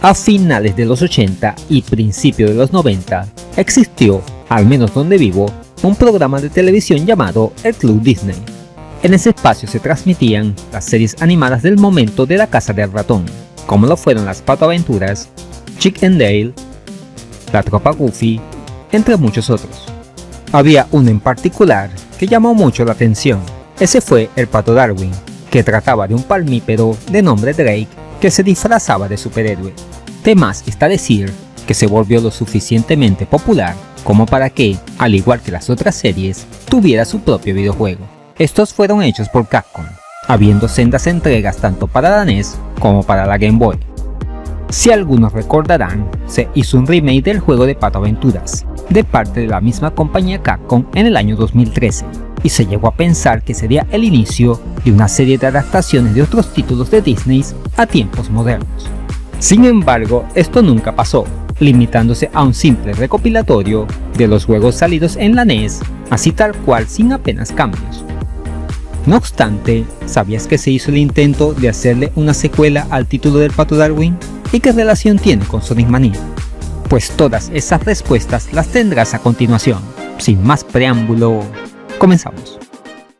A finales de los 80 y principios de los 90 existió, al menos donde vivo, un programa de televisión llamado El Club Disney. En ese espacio se transmitían las series animadas del momento de la Casa del Ratón, como lo fueron las Pato Aventuras, Chip and Dale, La Tropa Goofy, entre muchos otros. Había uno en particular que llamó mucho la atención. Ese fue el Pato Darwin, que trataba de un palmípero de nombre Drake que se disfrazaba de superhéroe. De más está decir que se volvió lo suficientemente popular como para que, al igual que las otras series, tuviera su propio videojuego. Estos fueron hechos por Capcom, habiendo sendas entregas tanto para la NES como para la Game Boy. Si algunos recordarán, se hizo un remake del juego de Pato Aventuras, de parte de la misma compañía Capcom en el año 2013, y se llegó a pensar que sería el inicio de una serie de adaptaciones de otros títulos de Disney a tiempos modernos. Sin embargo, esto nunca pasó, limitándose a un simple recopilatorio de los juegos salidos en la NES, así tal cual sin apenas cambios. No obstante, ¿sabías que se hizo el intento de hacerle una secuela al título del Pato Darwin? ¿Y qué relación tiene con Sonic Mania? Pues todas esas respuestas las tendrás a continuación. Sin más preámbulo, comenzamos.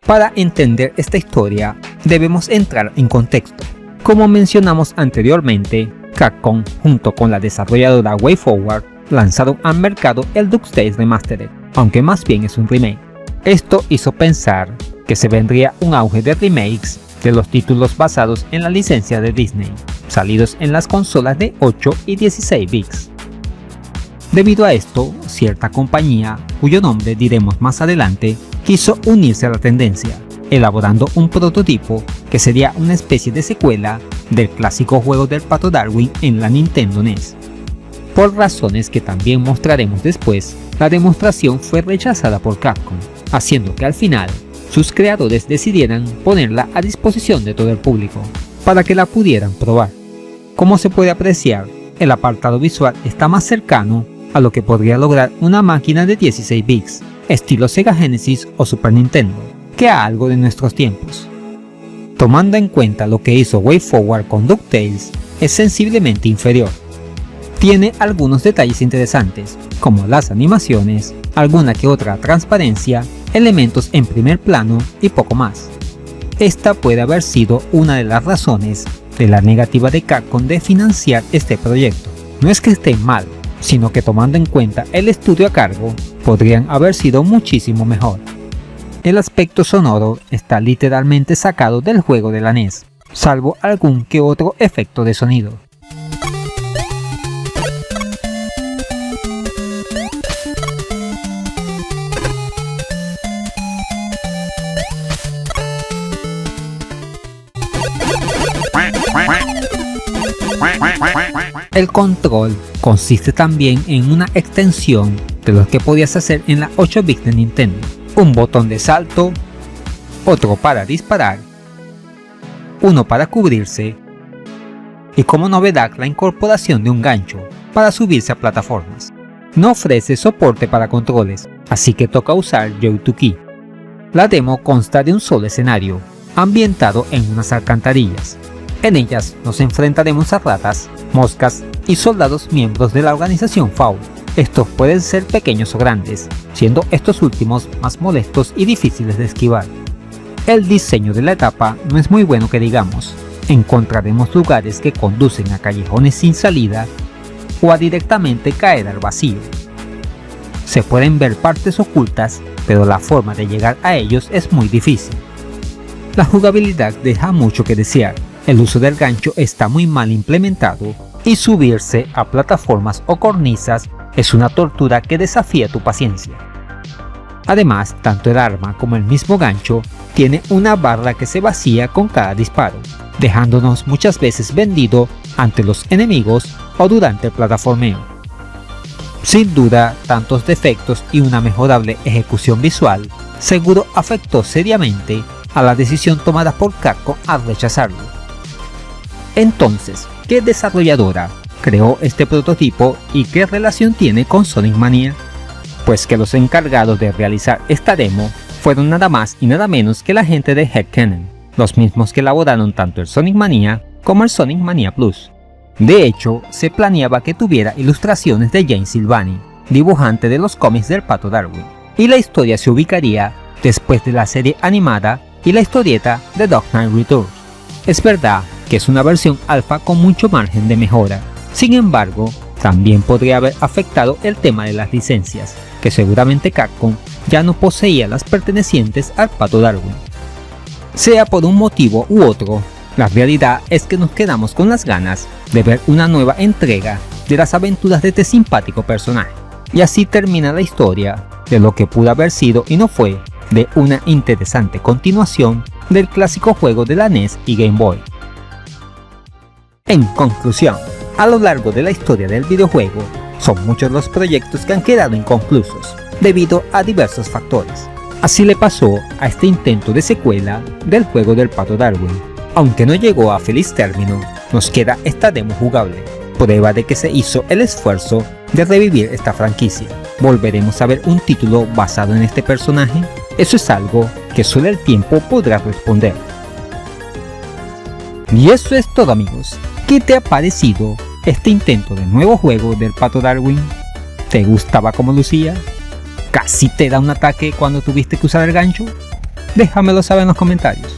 Para entender esta historia, debemos entrar en contexto. Como mencionamos anteriormente, Capcom, junto con la desarrolladora WayForward, lanzaron al mercado el DuckTales Remastered, aunque más bien es un remake. Esto hizo pensar que se vendría un auge de remakes de los títulos basados en la licencia de Disney, salidos en las consolas de 8 y 16 bits. Debido a esto, cierta compañía, cuyo nombre diremos más adelante, quiso unirse a la tendencia, elaborando un prototipo que sería una especie de secuela del clásico juego del Pato Darwin en la Nintendo NES. Por razones que también mostraremos después, la demostración fue rechazada por Capcom, haciendo que al final sus creadores decidieran ponerla a disposición de todo el público, para que la pudieran probar. Como se puede apreciar, el apartado visual está más cercano a lo que podría lograr una máquina de 16 bits, estilo Sega Genesis o Super Nintendo, que a algo de nuestros tiempos. Tomando en cuenta lo que hizo WayForward con DuckTales, es sensiblemente inferior. Tiene algunos detalles interesantes, como las animaciones, alguna que otra transparencia, elementos en primer plano y poco más. Esta puede haber sido una de las razones de la negativa de Capcom de financiar este proyecto. No es que esté mal, sino que tomando en cuenta el estudio a cargo, podrían haber sido muchísimo mejor. El aspecto sonoro está literalmente sacado del juego de la NES, salvo algún que otro efecto de sonido. El control consiste también en una extensión de lo que podías hacer en la 8 bits de Nintendo. Un botón de salto, otro para disparar, uno para cubrirse y como novedad la incorporación de un gancho para subirse a plataformas. No ofrece soporte para controles, así que toca usar Joy-to-Key. La demo consta de un solo escenario, ambientado en unas alcantarillas. En ellas nos enfrentaremos a ratas, moscas y soldados miembros de la organización FAO. Estos pueden ser pequeños o grandes, siendo estos últimos más molestos y difíciles de esquivar. El diseño de la etapa no es muy bueno que digamos. Encontraremos lugares que conducen a callejones sin salida o a directamente caer al vacío. Se pueden ver partes ocultas, pero la forma de llegar a ellos es muy difícil. La jugabilidad deja mucho que desear. El uso del gancho está muy mal implementado y subirse a plataformas o cornisas es una tortura que desafía tu paciencia. Además, tanto el arma como el mismo gancho tiene una barra que se vacía con cada disparo, dejándonos muchas veces vendido ante los enemigos o durante el plataformeo. Sin duda, tantos defectos y una mejorable ejecución visual seguro afectó seriamente a la decisión tomada por Capcom al rechazarlo. Entonces, ¿qué desarrolladora creó este prototipo y qué relación tiene con Sonic Mania? Pues que los encargados de realizar esta demo fueron nada más y nada menos que la gente de Head Cannon, los mismos que elaboraron tanto el Sonic Mania como el Sonic Mania Plus. De hecho, se planeaba que tuviera ilustraciones de Jane Silvani, dibujante de los cómics del Pato Darwin, y la historia se ubicaría después de la serie animada y la historieta de Dark Knight Returns. Es verdad que es una versión alfa con mucho margen de mejora, sin embargo, también podría haber afectado el tema de las licencias, que seguramente Capcom ya no poseía las pertenecientes al Pato Darwin. Sea por un motivo u otro, la realidad es que nos quedamos con las ganas de ver una nueva entrega de las aventuras de este simpático personaje. Y así termina la historia de lo que pudo haber sido y no fue de una interesante continuación del clásico juego de la NES y Game Boy. En conclusión, a lo largo de la historia del videojuego, son muchos los proyectos que han quedado inconclusos debido a diversos factores. Así le pasó a este intento de secuela del juego del Pato Darwin. Aunque no llegó a feliz término, nos queda esta demo jugable, prueba de que se hizo el esfuerzo de revivir esta franquicia. ¿Volveremos a ver un título basado en este personaje? Eso es algo que solo el tiempo podrá responder. Y eso es todo, amigos. ¿Qué te ha parecido este intento de nuevo juego del Pato Darwin? ¿Te gustaba cómo lucía? ¿Casi te da un ataque cuando tuviste que usar el gancho? Déjamelo saber en los comentarios.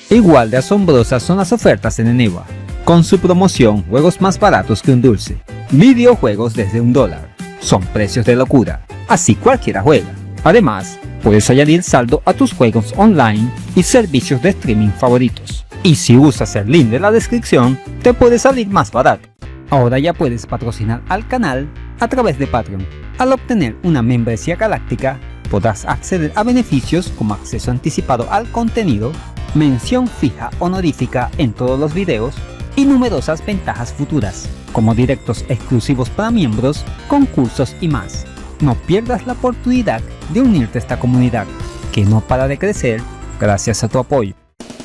Igual de asombrosas son las ofertas en Eneba, con su promoción Juegos más baratos que un dulce, videojuegos desde $1, son precios de locura, así cualquiera juega. Además, puedes añadir saldo a tus juegos online y servicios de streaming favoritos. Y si usas el link de la descripción, te puede salir más barato. Ahora ya puedes patrocinar al canal a través de Patreon. Al obtener una membresía galáctica, podrás acceder a beneficios como acceso anticipado al contenido, mención fija honorífica en todos los videos y numerosas ventajas futuras, como directos exclusivos para miembros, concursos y más. No pierdas la oportunidad de unirte a esta comunidad, que no para de crecer gracias a tu apoyo.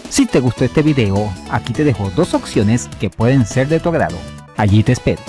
Si te gustó este video, aquí te dejo dos opciones que pueden ser de tu agrado. Allí te espero.